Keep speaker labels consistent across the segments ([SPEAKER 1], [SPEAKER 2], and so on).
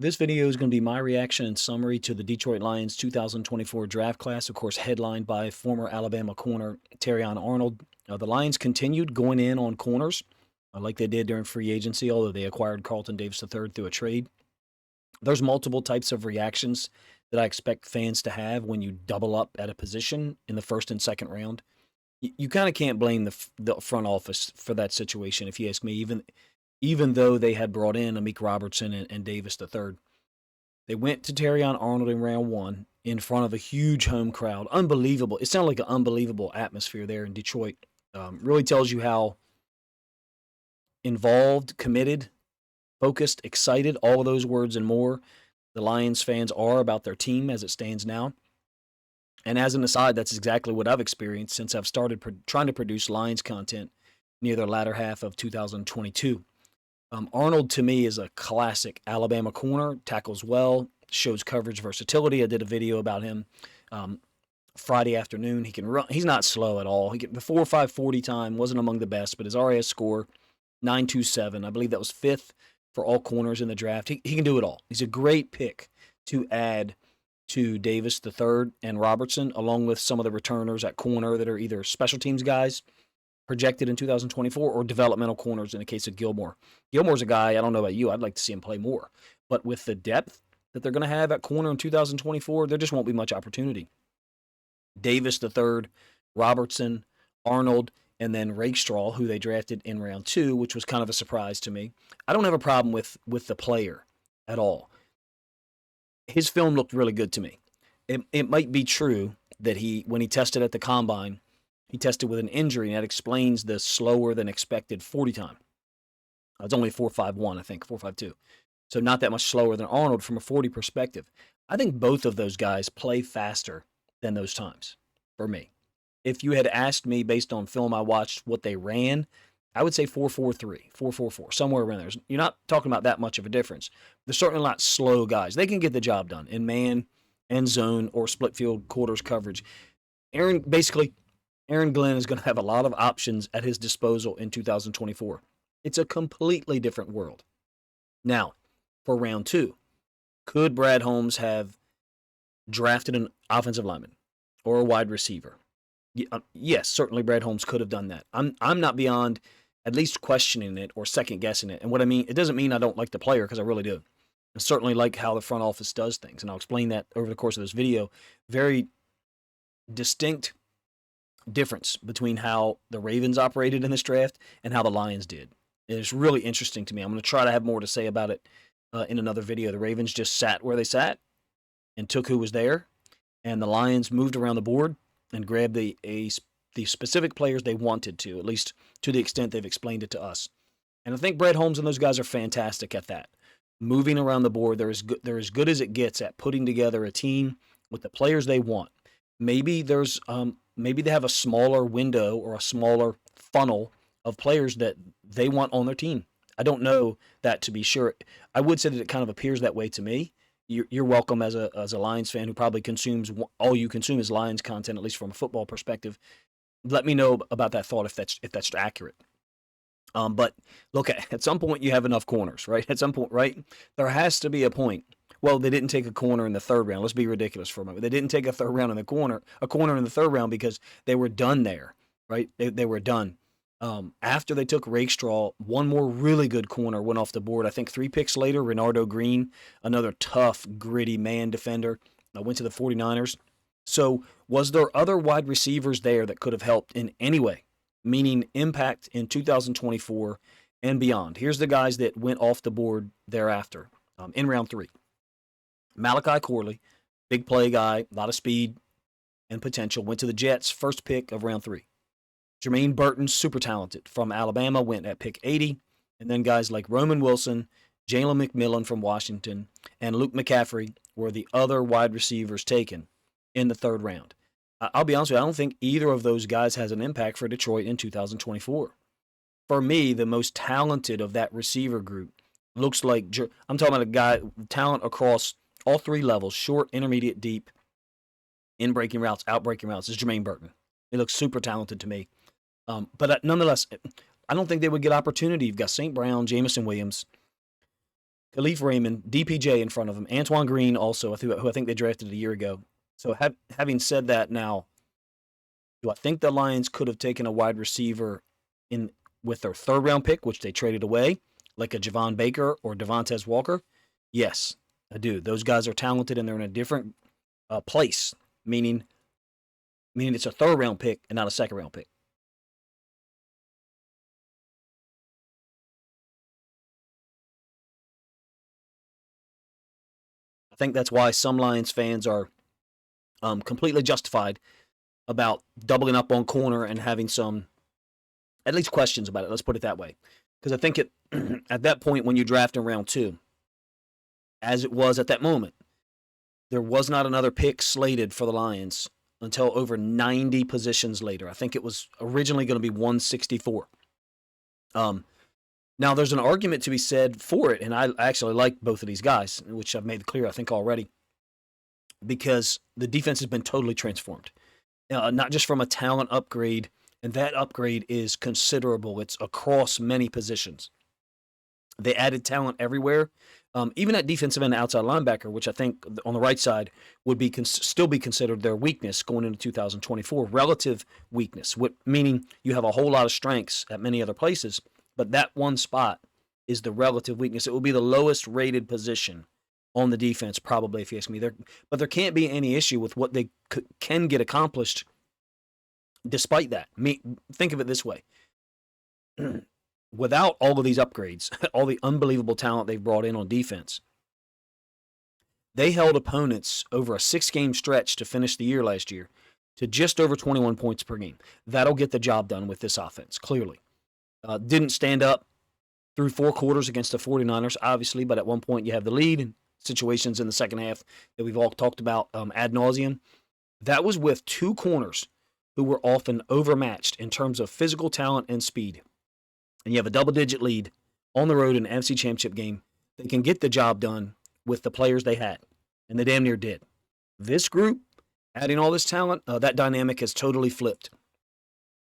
[SPEAKER 1] This video is going to be my reaction and summary to the Detroit Lions 2024 draft class, of course, headlined by former Alabama corner Terrion Arnold. The Lions continued going in on corners like they did during free agency, although they acquired Carlton Davis III through a trade. There's multiple types of reactions that I expect fans to have when you double up at a position in the first and second round. You kind of can't blame the front office for that situation, if you ask me, even though they had brought in Amik Robertson and Davis III. They went to Terrion Arnold in round one in front of a huge home crowd. Unbelievable. It sounded like an unbelievable atmosphere there in Detroit. Really tells you how involved, committed, focused, excited, all of those words and more, the Lions fans are about their team as it stands now. And as an aside, that's exactly what I've experienced since I've started trying to produce Lions content near the latter half of 2022. Arnold, to me, is a classic Alabama corner, tackles well, shows coverage versatility. I did a video about him Friday afternoon. He can run. He's not slow at all. The 4.5 40 time wasn't among the best, but his RAS score, 9.27. I believe that was fifth for all corners in the draft. He can do it all. He's a great pick to add to Davis III and Robertson, along with some of the returners at corner that are either special teams guys projected in 2024 or developmental corners in the case of Gilmore. Gilmore's a guy, I don't know about you, I'd like to see him play more. But with the depth that they're going to have at corner in 2024, there just won't be much opportunity. Davis III, Robertson, Arnold, and then Rakestraw, who they drafted in round two, which was kind of a surprise to me. I don't have a problem with the player at all. His film looked really good to me. It might be true that when he tested at the combine, he tested with an injury, and that explains the slower than expected 40 time. It's only 4.51, I think, 4.52. So not that much slower than Arnold from a 40 perspective. I think both of those guys play faster than those times for me. If you had asked me based on film I watched what they ran, I would say 4.43, 4.44, somewhere around there. You're not talking about that much of a difference. They're certainly not slow guys. They can get the job done in man, end zone, or split field quarters coverage. Aaron Glenn is going to have a lot of options at his disposal in 2024. It's a completely different world. Now, for round two, could Brad Holmes have drafted an offensive lineman or a wide receiver? Yes, certainly Brad Holmes could have done that. I'm not beyond at least questioning it or second guessing it. And what I mean, it doesn't mean I don't like the player, because I really do. I certainly like how the front office does things, and I'll explain that over the course of this video. Very distinct difference between how the Ravens operated in this draft and how the Lions did. It's really interesting to me. I'm going to try to have more to say about it in another video. The Ravens just sat where they sat and took who was there, and the Lions moved around the board and grabbed the specific players they wanted to, at least to the extent they've explained it to us. And I think Brad Holmes and those guys are fantastic at that. Moving around the board, they're as good as it gets at putting together a team with the players they want. Maybe maybe they have a smaller window or a smaller funnel of players that they want on their team. I don't know that to be sure. I would say that it kind of appears that way to me. You're welcome as a Lions fan who probably consumes all you consume is Lions content, at least from a football perspective. Let me know about that thought if that's accurate. But look, at some point you have enough corners, right? At some point, right? There has to be a point. Well, they didn't take a corner in the third round. Let's be ridiculous for a moment. They didn't take a corner in the third round because they were done there, right? They were done. After they took Rakestraw, one more really good corner went off the board. I think 3 picks later, Renardo Green, another tough, gritty man defender, went to the 49ers. So was there other wide receivers there that could have helped in any way, meaning impact in 2024 and beyond? Here's the guys that went off the board thereafter in round 3. Malachi Corley, big play guy, a lot of speed and potential, went to the Jets, first pick of round 3. Jermaine Burton, super talented, from Alabama, went at pick 80. And then guys like Roman Wilson, Jalen McMillan from Washington, and Luke McCaffrey were the other wide receivers taken in the third round. I'll be honest with you, I don't think either of those guys has an impact for Detroit in 2024. For me, the most talented of that receiver group looks like, I'm talking about a guy, talent across all 3 levels, short, intermediate, deep, in breaking routes, out breaking routes, is Jermaine Burton. He looks super talented to me. But nonetheless, I don't think they would get opportunity. You've got St. Brown, Jameson Williams, Khalif Raymond, DPJ in front of him, Antoine Green also, who I think they drafted a year ago. So having said that, now, do I think the Lions could have taken a wide receiver in with their third round pick, which they traded away, like a Javon Baker or Devontae Walker? Yes, I do. Those guys are talented and they're in a different place, meaning it's a third round pick and not a second round pick. I think that's why some Lions fans are completely justified about doubling up on corner and having some, at least, questions about it. Let's put it that way. Because I think at that point when you draft in round 2, as it was at that moment, there was not another pick slated for the Lions until over 90 positions later. I think it was originally going to be 164. Now, there's an argument to be said for it, and I actually like both of these guys, which I've made clear, I think, already, because the defense has been totally transformed. Not just from a talent upgrade, and that upgrade is considerable. It's across many positions. They added talent everywhere, even at defensive end, outside linebacker, which I think on the right side would be still be considered their weakness going into 2024, relative weakness, meaning you have a whole lot of strengths at many other places, but that one spot is the relative weakness. It will be the lowest rated position on the defense, probably, if you ask me. But there can't be any issue with what they can get accomplished despite that. Think of it this way. Without all of these upgrades, all the unbelievable talent they've brought in on defense, they held opponents over a 6-game stretch to finish the year last year to just over 21 points per game. That'll get the job done with this offense, clearly. Didn't stand up through 4 quarters against the 49ers, obviously, but at one point you have the lead and situations in the second half that we've all talked about ad nauseum. That was with 2 corners who were often overmatched in terms of physical talent and speed. And you have a double-digit lead on the road in an NFC Championship game. They can get the job done with the players they had, and they damn near did. This group, adding all this talent, that dynamic has totally flipped.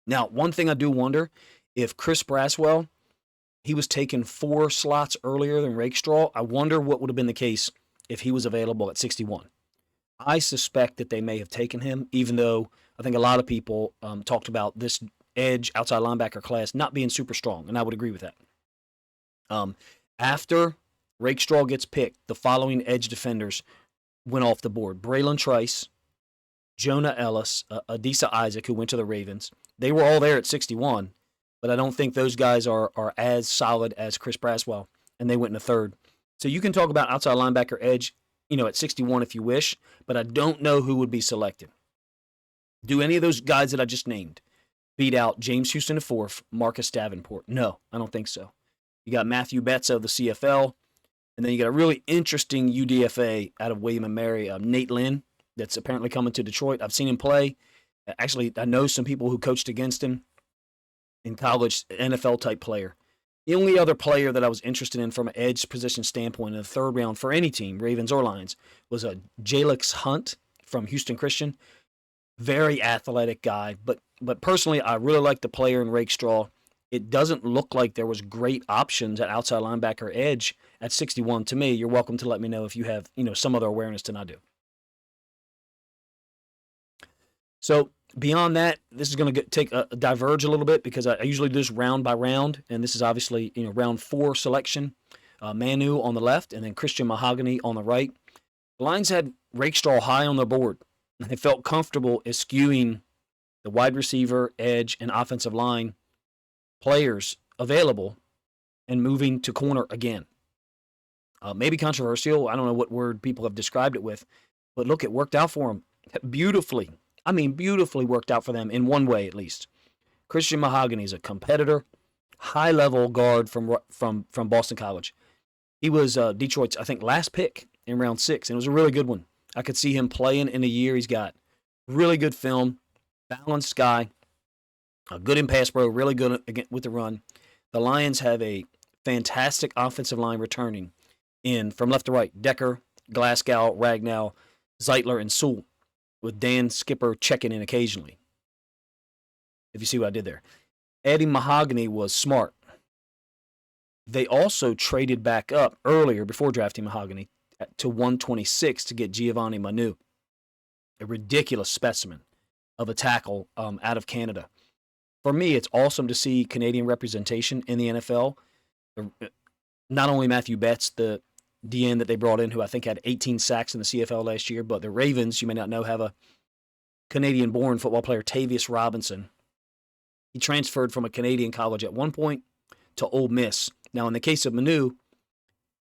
[SPEAKER 1] Now, one thing I do wonder, if Chris Braswell, he was taken 4 slots earlier than Rakestraw, I wonder what would have been the case if he was available at 61. I suspect that they may have taken him, even though I think a lot of people talked about this edge outside linebacker class not being super strong, and I would agree with that. After Rakestraw gets picked, the following edge defenders went off the board. Braylon Trice, Jonah Ellis, Adisa Isaac, who went to the Ravens. They were all there at 61, but I don't think those guys are as solid as Chris Braswell, and they went in the third. So you can talk about outside linebacker edge, at 61 if you wish, but I don't know who would be selected. Do any of those guys that I just named beat out James Houston IV, Marcus Davenport? No, I don't think so. You got Matthew Betts of the CFL, and then you got a really interesting UDFA out of William & Mary, Nate Lynn, that's apparently coming to Detroit. I've seen him play. Actually, I know some people who coached against him in college, NFL-type player. The only other player that I was interested in from an edge position standpoint in the third round for any team, Ravens or Lions, was a Jalix Hunt from Houston Christian. Very athletic guy, but personally, I really like the player in Rakestraw. It doesn't look like there was great options at outside linebacker edge at 61 to me. You're welcome to let me know if you have, some other awareness than I do. So beyond that, this is going to take a diverge a little bit because I usually do this round by round, and this is obviously round 4 selection. Manu on the left, and then Christian Mahogany on the right. The Lions had Rakestraw high on their board, and they felt comfortable eschewing the wide receiver, edge, and offensive line players available and moving to corner again. Maybe controversial. I don't know what word people have described it with, but look, it worked out for them beautifully. I mean, beautifully worked out for them in one way, at least. Christian Mahogany is a competitor, high-level guard from Boston College. He was Detroit's, I think, last pick in round 6, and it was a really good one. I could see him playing in a year. He's got really good film, balanced guy, good in pass pro, really good with the run. The Lions have a fantastic offensive line returning in from left to right. Decker, Glasgow, Ragnow, Zeitler, and Sewell, with Dan Skipper checking in occasionally. If you see what I did there. Adding Mahogany was smart. They also traded back up earlier before drafting Mahogany to 126 to get Giovanni Manu, a ridiculous specimen of a tackle out of Canada. For me, it's awesome to see Canadian representation in the NFL. Not only Matthew Betts, the DN that they brought in, who I think had 18 sacks in the CFL last year, but the Ravens, you may not know, have a Canadian-born football player, Tavius Robinson. He transferred from a Canadian college at one point to Ole Miss. Now, in the case of Manu,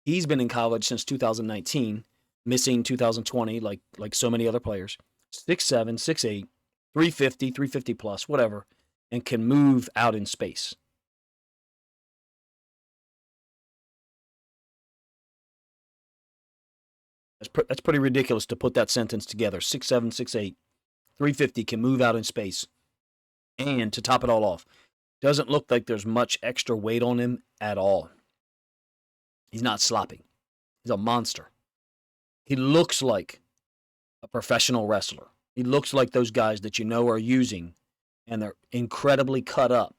[SPEAKER 1] he's been in college since 2019, missing 2020 like so many other players. 6'7", 6'8", 350, 350 plus, whatever, and can move out in space. That's pretty ridiculous to put that sentence together. 6'7", 6'8", 350, can move out in space. And to top it all off, doesn't look like there's much extra weight on him at all. He's not sloppy. He's a monster. He looks like a professional wrestler. He looks like those guys that you know are using, and they're incredibly cut up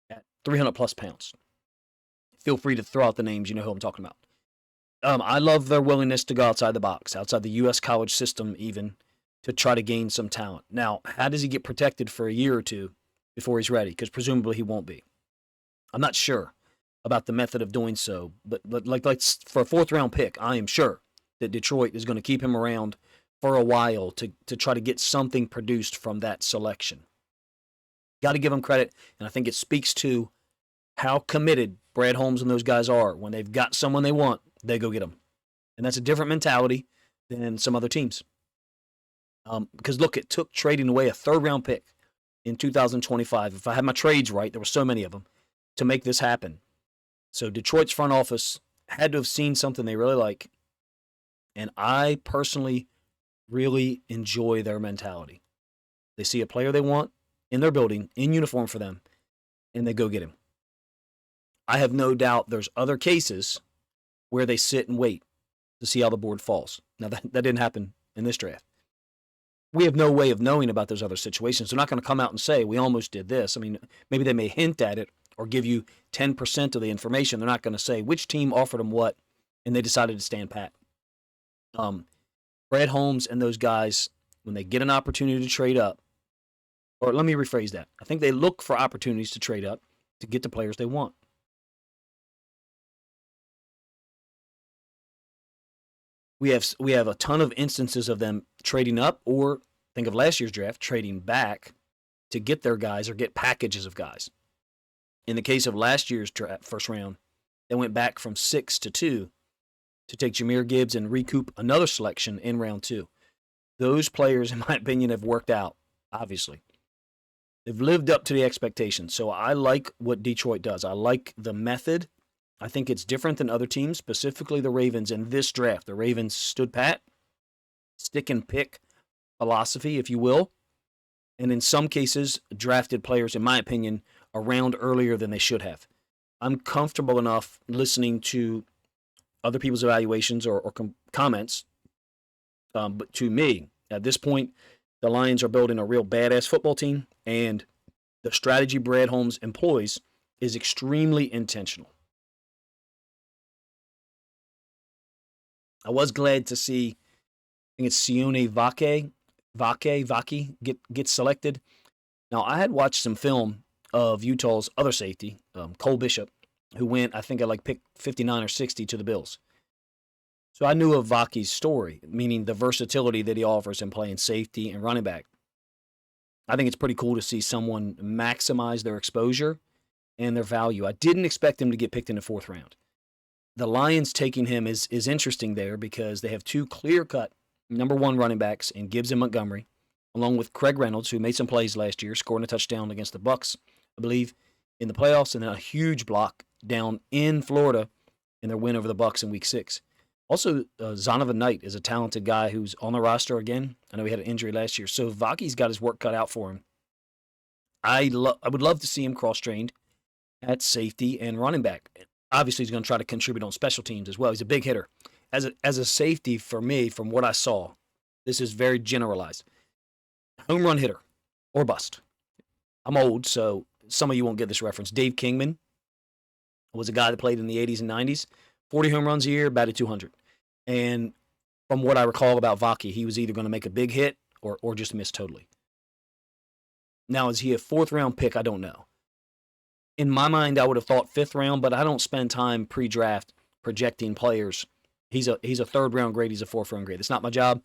[SPEAKER 1] at 300 plus pounds. Feel free to throw out the names. You know who I'm talking about. I love their willingness to go outside the box, outside the U.S. college system even, to try to gain some talent. Now, how does he get protected for a year or two before he's ready? Because presumably he won't be. I'm not sure about the method of doing so, but like for a fourth-round pick, I am sure that Detroit is going to keep him around for a while to try to get something produced from that selection. Got to give him credit, and I think it speaks to how committed Brad Holmes and those guys are. When they've got someone they want, they go get them. And that's a different mentality than some other teams. Because, look, it took trading away a third-round pick in 2025. If I had my trades right, there were so many of them, to make this happen. So Detroit's front office had to have seen something they really like. And I personally really enjoy their mentality. They see a player they want in their building, in uniform for them, and they go get him. I have no doubt there's other cases where they sit and wait to see how the board falls. Now, that didn't happen in this draft. We have no way of knowing about those other situations. They're not going to come out and say, we almost did this. I mean, maybe they may hint at it or give you 10% of the information. They're not going to say which team offered them what, and they decided to stand pat. Brad Holmes and those guys, when they get an opportunity to trade up, or let me rephrase that. I think they look for opportunities to trade up to get the players they want. We have a ton of instances of them trading up, or think of last year's draft, trading back to get their guys or get packages of guys. In the case of last year's draft, first round, they went back from 6 to 2 to take Jahmyr Gibbs and recoup another selection in round 2. Those players, in my opinion, have worked out, obviously. They've lived up to the expectations. So I like what Detroit does. I like the method. I think it's different than other teams, specifically the Ravens in this draft. The Ravens stood pat, stick and pick philosophy, if you will, and in some cases drafted players, in my opinion, around earlier than they should have. I'm comfortable enough listening to other people's evaluations or comments, but to me, at this point, the Lions are building a real badass football team, and the strategy Brad Holmes employs is extremely intentional. I was glad to see, I think it's Sione Vaki get selected. Now, I had watched some film of Utah's other safety, Cole Bishop, who went, I think, at like pick 59 or 60 to the Bills. So I knew of Vaki's story, meaning the versatility that he offers in playing safety and running back. I think it's pretty cool to see someone maximize their exposure and their value. I didn't expect him to get picked in the 4th round. The Lions taking him is interesting there because they have two clear-cut number 1 running backs in Gibbs and Montgomery, along with Craig Reynolds, who made some plays last year, scoring a touchdown against the Bucs, I believe, in the playoffs, and then a huge block down in Florida in their win over the Bucs in Week 6. Also, Zonovan Knight is a talented guy who's on the roster again. I know he had an injury last year, so Vaki's got his work cut out for him. I would love to see him cross-trained at safety and running back. Obviously, he's going to try to contribute on special teams as well. He's a big hitter. As a safety, for me, from what I saw, this is very generalized. Home run hitter or bust. I'm old, so some of you won't get this reference. Dave Kingman was a guy that played in the 80s and 90s, 40 home runs a year, batted 200. And from what I recall about Vaki, he was either going to make a big hit or just miss totally. Now, is he a fourth-round pick? I don't know. In my mind, I would have thought fifth round, but I don't spend time pre-draft projecting players. He's a third-round grade. He's a fourth-round grade. That's not my job.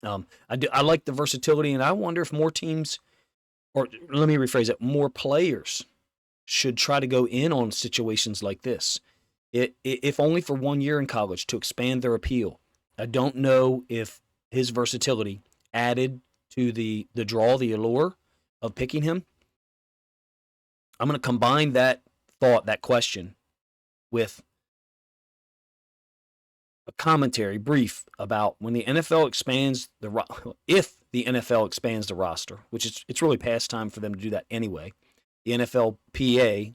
[SPEAKER 1] I like the versatility, and I wonder if more teams, or let me rephrase it, more players should try to go in on situations like this, if only for 1 year in college to expand their appeal. I don't know if his versatility added to the draw, the allure of picking him. I'm going to combine that thought, that question, with a commentary brief about when the NFL expands if the NFL expands the roster, which it's really past time for them to do that anyway. The NFLPA,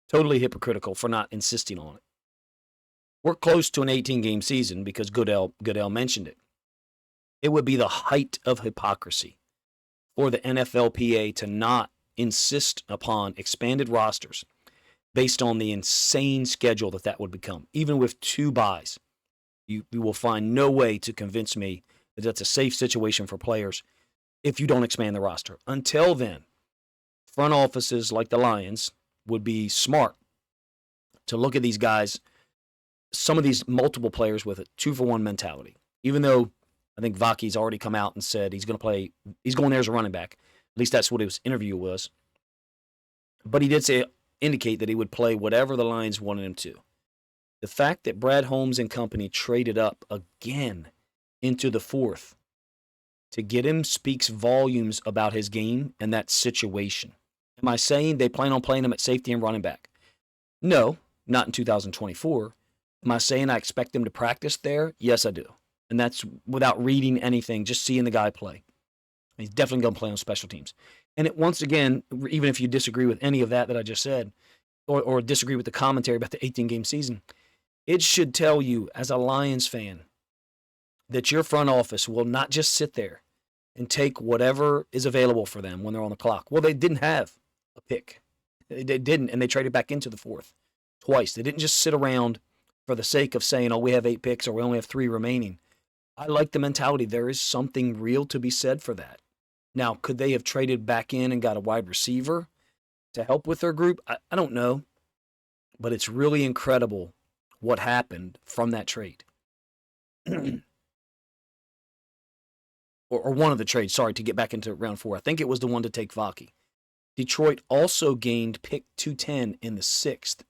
[SPEAKER 1] totally hypocritical for not insisting on it. We're close to an 18-game season because Goodell mentioned it. It would be the height of hypocrisy for the NFLPA to not insist upon expanded rosters based on the insane schedule that would become. Even with 2 byes, you will find no way to convince me that that's a safe situation for players if you don't expand the roster. Until then, front offices like the Lions would be smart to look at these guys, some of these multiple players with a 2-for-1 mentality. Even though I think Vaki's already come out and said he's going there as a running back. At least that's what his interview was. But he did indicate that he would play whatever the Lions wanted him to. The fact that Brad Holmes and company traded up again into the 4th to get him speaks volumes about his game and that situation. Am I saying they plan on playing him at safety and running back? No, not in 2024. Am I saying I expect him to practice there? Yes, I do. And that's without reading anything, just seeing the guy play. He's definitely going to play on special teams. And once again, even if you disagree with any of that I just said, or disagree with the commentary about the 18-game season, it should tell you as a Lions fan that your front office will not just sit there and take whatever is available for them when they're on the clock. Well, they didn't have a pick. They didn't, and they traded back into the 4th twice. They didn't just sit around for the sake of saying, oh, we have 8 picks or we only have 3 remaining. I like the mentality. There is something real to be said for that. Now, could they have traded back in and got a wide receiver to help with their group? I don't know. But it's really incredible what happened from that trade. or one of the trades, sorry, to get back into round 4. I think it was the one to take Vaki. Detroit also gained pick 210 in the 6th.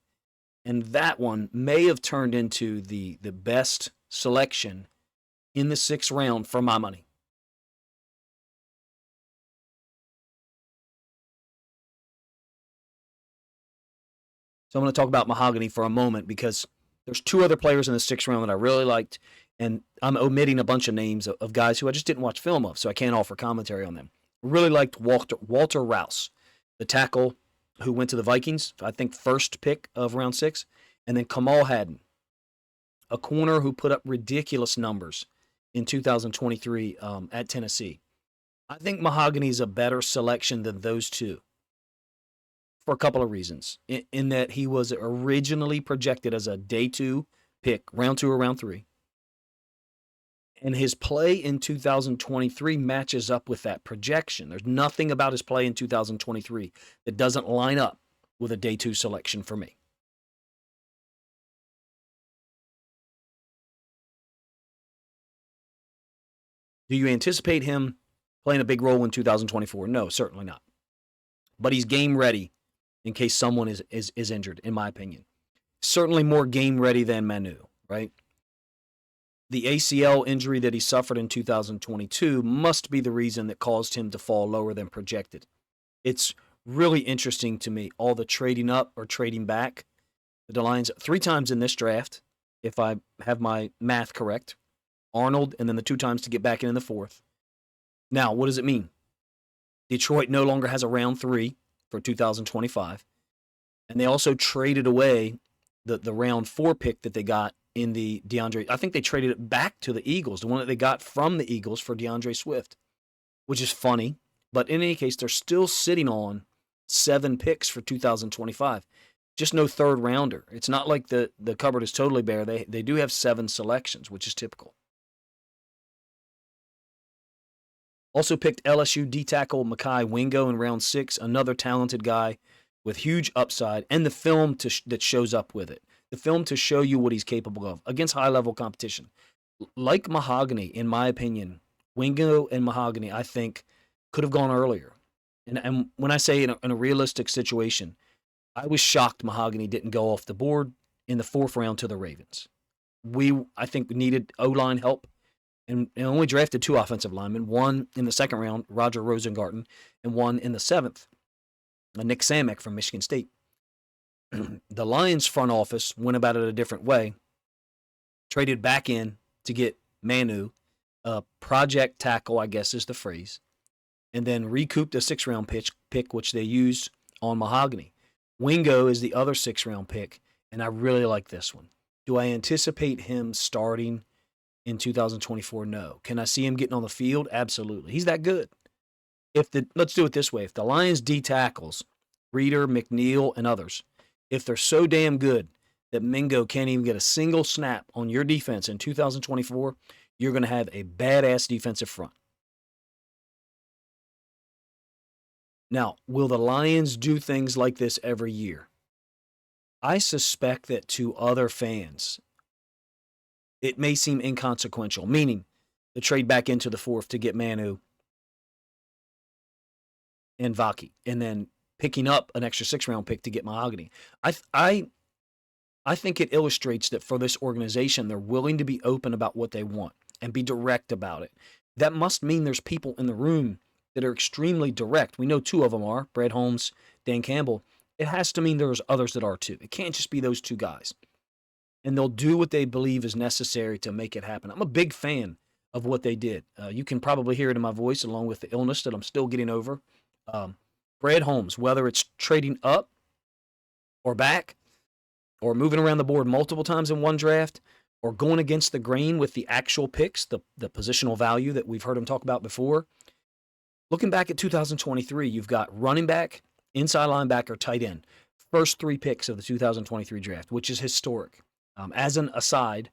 [SPEAKER 1] And that one may have turned into the best selection in the 6th round for my money. So I'm going to talk about Mahogany for a moment because there's 2 other players in the 6th round that I really liked, and I'm omitting a bunch of names of guys who I just didn't watch film of, so I can't offer commentary on them. Really liked Walter Rouse, the tackle who went to the Vikings, I think first pick of round 6, and then Kamal Hadden, a corner who put up ridiculous numbers in 2023 at Tennessee. I think Mahogany is a better selection than those 2. For a couple of reasons. In that he was originally projected as a day 2 pick, round 2 or round 3. And his play in 2023 matches up with that projection. There's nothing about his play in 2023 that doesn't line up with a day 2 selection for me. Do you anticipate him playing a big role in 2024? No, certainly not. But he's game ready in case someone is injured, in my opinion. Certainly more game ready than Manu, right? The ACL injury that he suffered in 2022 must be the reason that caused him to fall lower than projected. It's really interesting to me, all the trading up or trading back. The Lions 3 times in this draft, if I have my math correct. Arnold, and then the 2 times to get back in the 4th. Now, what does it mean? Detroit no longer has a round 3 for 2025. And they also traded away the round 4 pick that they got in the DeAndre. I think they traded it back to the Eagles, the one that they got from the Eagles for DeAndre Swift, which is funny. But in any case, they're still sitting on 7 picks for 2025. Just no third rounder. It's not like the cupboard is totally bare. They do have 7 selections, which is typical. Also picked LSU D tackle Mekhi Wingo in round 6, another talented guy with huge upside, and the film that shows up with it. The film to show you what he's capable of against high level competition. Like Mahogany, in my opinion, Wingo and Mahogany, I think, could have gone earlier. And when I say in a realistic situation, I was shocked Mahogany didn't go off the board in the 4th round to the Ravens. I think, needed O-line help and only drafted 2 offensive linemen, one in the 2nd round, Roger Rosengarten, and one in the 7th, Nick Samek from Michigan State. The Lions front office went about it a different way, traded back in to get Manu, a project tackle, I guess is the phrase, and then recouped a 6th-round pick, which they used on Mahogany. Wingo is the other 6th-round pick, and I really like this one. Do I anticipate him starting in 2024? No. Can I see him getting on the field? Absolutely. He's that good. Let's do it this way. If the Lions D tackles, Reeder, McNeil, and others, if they're so damn good that Mingo can't even get a single snap on your defense in 2024, you're going to have a badass defensive front. Now, will the Lions do things like this every year? I suspect that to other fans, it may seem inconsequential, meaning the trade back into the 4th to get Manu and Vaki, and then picking up an extra 6th-round pick to get Mahogany. I think it illustrates that for this organization, they're willing to be open about what they want and be direct about it. That must mean there's people in the room that are extremely direct. We know 2 of them are, Brad Holmes, Dan Campbell. It has to mean there's others that are too. It can't just be those 2 guys. And they'll do what they believe is necessary to make it happen. I'm a big fan of what they did. You can probably hear it in my voice along with the illness that I'm still getting over. Brad Holmes, whether it's trading up or back or moving around the board multiple times in one draft or going against the grain with the actual picks, the positional value that we've heard him talk about before. Looking back at 2023, you've got running back, inside linebacker, tight end. First 3 picks of the 2023 draft, which is historic. As an aside,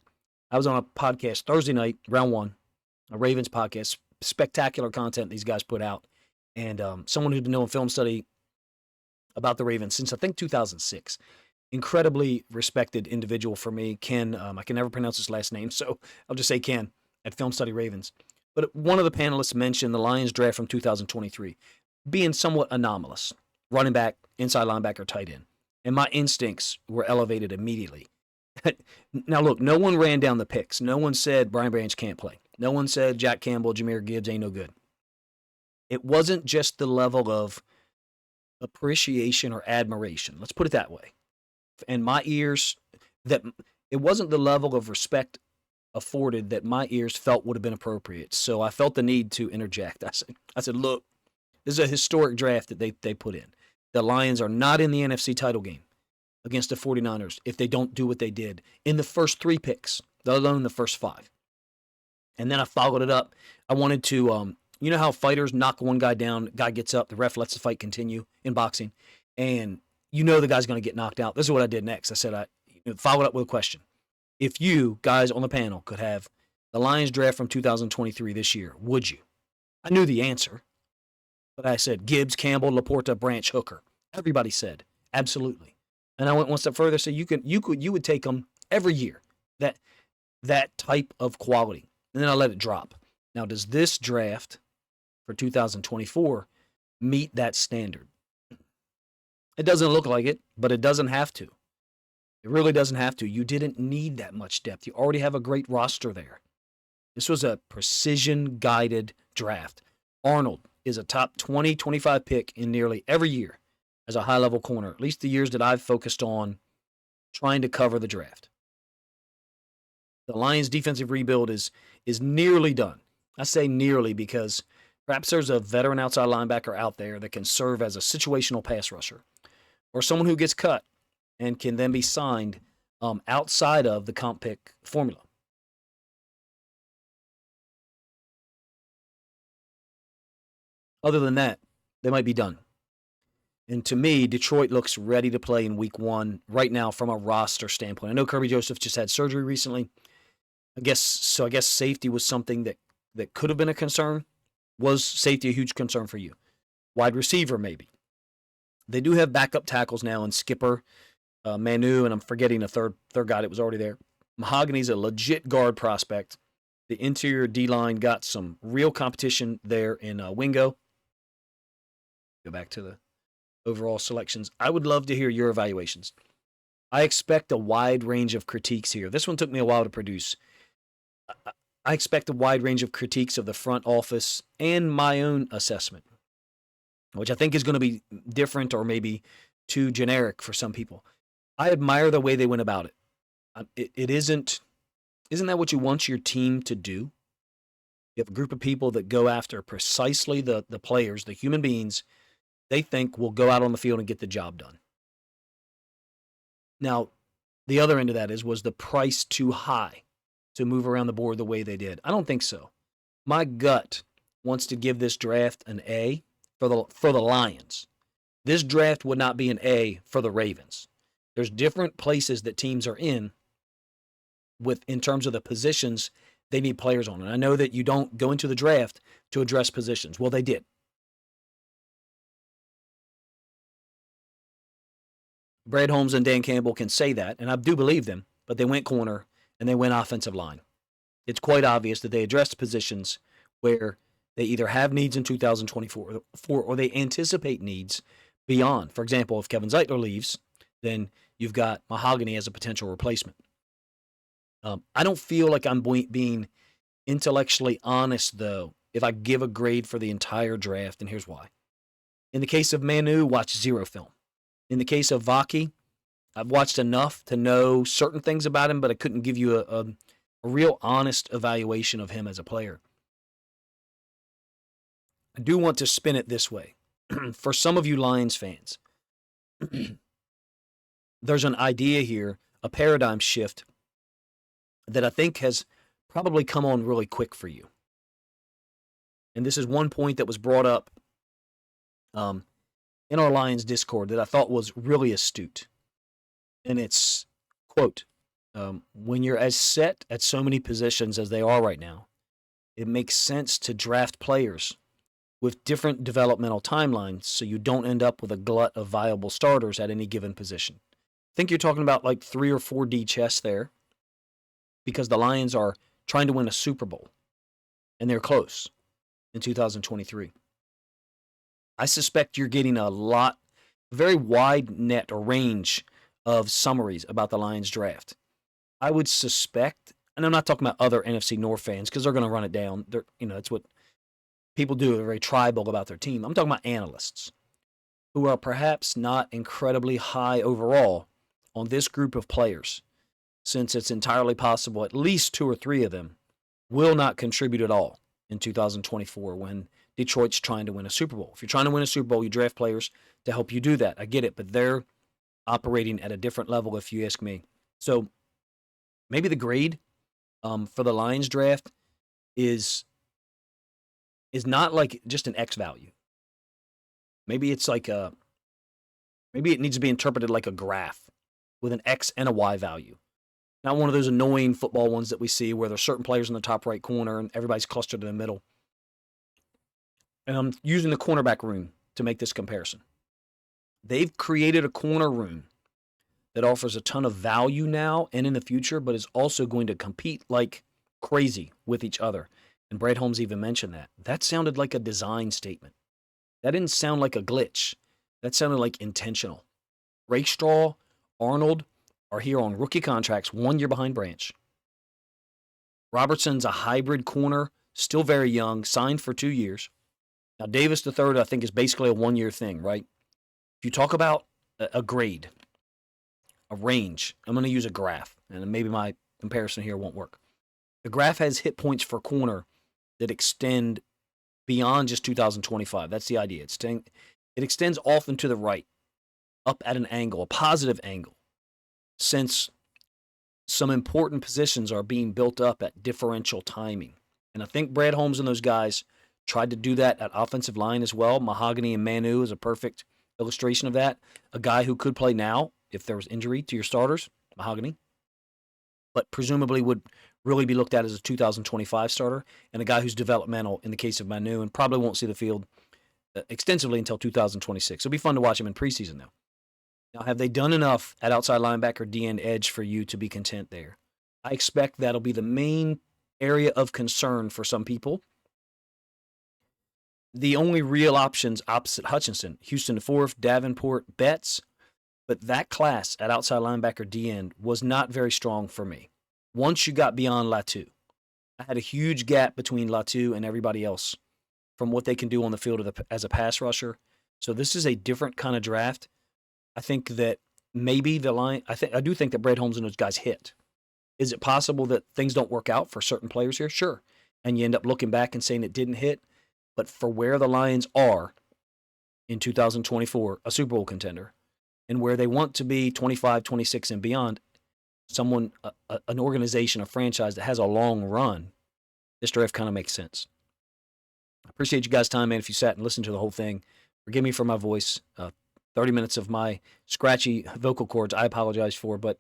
[SPEAKER 1] I was on a podcast Thursday night, round 1, a Ravens podcast. Spectacular content these guys put out. And someone who'd been doing film study about the Ravens since, I think, 2006. Incredibly respected individual for me, Ken. I can never pronounce his last name, so I'll just say Ken at Film Study Ravens. But one of the panelists mentioned the Lions draft from 2023 being somewhat anomalous. Running back, inside linebacker, tight end. And my instincts were elevated immediately. Now, look, no one ran down the picks. No one said Brian Branch can't play. No one said Jack Campbell, Jahmyr Gibbs ain't no good. It wasn't just the level of appreciation or admiration. Let's put it that way. And my ears, that it wasn't the level of respect afforded that my ears felt would have been appropriate. So I felt the need to interject. I said, look, this is a historic draft that they put in. The Lions are not in the NFC title game against the 49ers if they don't do what they did in the first 3 picks, let alone the first 5. And then I followed it up. I wanted to, you know how fighters knock one guy down, guy gets up, the ref lets the fight continue in boxing, and you know the guy's going to get knocked out. This is what I did next. I said, I followed up with a question. If you guys on the panel could have the Lions draft from 2023 this year, would you? I knew the answer, but I said Gibbs, Campbell, Laporta, Branch, Hooker. Everybody said absolutely. And I went one step further. So you would take them every year. That type of quality. And then I let it drop. Now, does this draft for 2024 meet that standard? It doesn't look like it, but it doesn't have to. It really doesn't have to. You didn't need that much depth. You already have a great roster there. This was a precision-guided draft. Arnold is a top 20, 25 pick in nearly every year as a high-level corner, at least the years that I've focused on trying to cover the draft. The Lions' defensive rebuild is nearly done. I say nearly because perhaps there's a veteran outside linebacker out there that can serve as a situational pass rusher or someone who gets cut and can then be signed outside of the comp pick formula. Other than that, they might be done. And to me, Detroit looks ready to play in week 1 right now from a roster standpoint. I know Kirby Joseph just had surgery recently. I guess safety was something that could have been a concern. Was safety a huge concern for you? Wide receiver, maybe. They do have backup tackles now in Skipper, Manu, and I'm forgetting a third guy that was already there. Mahogany's a legit guard prospect. The interior D-line got some real competition there in Wingo. Go back to the overall selections. I would love to hear your evaluations. I expect a wide range of critiques here. This one took me a while to produce. I expect a wide range of critiques of the front office and my own assessment, which I think is going to be different or maybe too generic for some people. I admire the way they went about it. Isn't that what you want your team to do? You have a group of people that go after precisely the players, the human beings they think will go out on the field and get the job done. Now, the other end of that was the price too high to move around the board the way they did? I don't think so. My gut wants to give this draft an A for the Lions. This draft would not be an A for the Ravens. There's different places that teams are in terms of the positions they need players on. And I know that you don't go into the draft to address positions. Well, they did. Brad Holmes and Dan Campbell can say that, and I do believe them, but they went corner and they went offensive line. It's quite obvious that they addressed positions where they either have needs in 2024 or they anticipate needs beyond. For example, if Kevin Zeitler leaves, then you've got Mahogany as a potential replacement. I don't feel like I'm being intellectually honest, though, if I give a grade for the entire draft, and here's why. In the case of Manu, watch zero film. In the case of Vaki, I've watched enough to know certain things about him, but I couldn't give you a real honest evaluation of him as a player. I do want to spin it this way. For some of you Lions fans, there's an idea here, a paradigm shift that I think has probably come on really quick for you. And this is one point that was brought up in our Lions Discord that I thought was really astute. And it's, quote, when you're as set at so many positions as they are right now, it makes sense to draft players with different developmental timelines so you don't end up with a glut of viable starters at any given position. I think you're talking about like 3 or 4D chess there because the Lions are trying to win a Super Bowl, and they're close in 2023. I suspect you're getting a very wide net or range of summaries about the Lions draft. I would suspect, and I'm not talking about other NFC North fans because they're going to run it down. It's what people do. They're very tribal about their team. I'm talking about analysts who are perhaps not incredibly high overall on this group of players, since it's entirely possible at least 2 or 3 of them will not contribute at all in 2024 when Detroit's trying to win a Super Bowl. If you're trying to win a Super Bowl, you draft players to help you do that. I get it, but they're operating at a different level if you ask me. So maybe the grade for the Lions draft is not like just an X value. Maybe it's like maybe it needs to be interpreted like a graph with an X and a Y value. Not one of those annoying football ones that we see where there's certain players in the top right corner and everybody's clustered in the middle. And I'm using the cornerback room to make this comparison. They've created a corner room that offers a ton of value now and in the future, but is also going to compete like crazy with each other. And Brad Holmes even mentioned that. That sounded like a design statement. That didn't sound like a glitch. That sounded like intentional. Rakestraw, Arnold are here on rookie contracts 1 year behind Branch. Robertson's a hybrid corner, still very young, signed for 2 years. Now, Davis III, I think, is basically a 1-year thing, right? If you talk about a grade, a range, I'm going to use a graph, and maybe my comparison here won't work. The graph has hit points for corner that extend beyond just 2025. That's the idea. It extends off and to the right, up at an angle, a positive angle, since some important positions are being built up at differential timing. And I think Brad Holmes and those guys tried to do that at offensive line as well. Mahogany and Manu is a perfect illustration of that. A guy who could play now if there was injury to your starters, Mahogany, but presumably would really be looked at as a 2025 starter, and a guy who's developmental in the case of Manu and probably won't see the field extensively until 2026. It'll be fun to watch him in preseason, though. Now, have they done enough at outside linebacker, D-end, edge for you to be content there? I expect that'll be the main area of concern for some people. The only real options opposite Hutchinson, Houston DeForth, Davenport, Betts, but that class at outside linebacker, D-end was not very strong for me. Once you got beyond Latu, I had a huge gap between Latu and everybody else from what they can do on the field as a pass rusher. So this is a different kind of draft. I think that maybe I do think that Brad Holmes and those guys hit. Is it possible that things don't work out for certain players here? Sure. And you end up looking back and saying it didn't hit. But for where the Lions are in 2024, a Super Bowl contender, and where they want to be 25, 26, and beyond, an organization, a franchise that has a long run, this draft kind of makes sense. I appreciate you guys' time, man. If you sat and listened to the whole thing, forgive me for my voice. 30 minutes of my scratchy vocal cords, I apologize for, but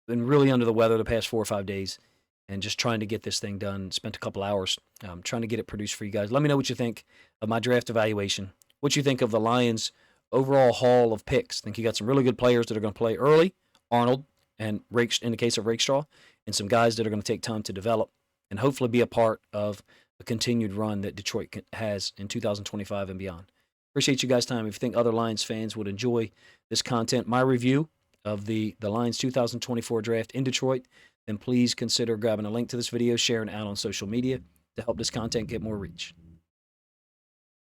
[SPEAKER 1] been really under the weather the past 4 or 5 days and just trying to get this thing done. Spent a couple hours trying to get it produced for you guys. Let me know what you think of my draft evaluation, what you think of the Lions' overall haul of picks. I think you got some really good players that are going to play early, Arnold and in the case of Rakestraw, and some guys that are going to take time to develop and hopefully be a part of a continued run that Detroit has in 2025 and beyond. Appreciate you guys' time. If you think other Lions fans would enjoy this content, my review of the Lions 2024 draft in Detroit, then please consider grabbing a link to this video, sharing it out on social media to help this content get more reach.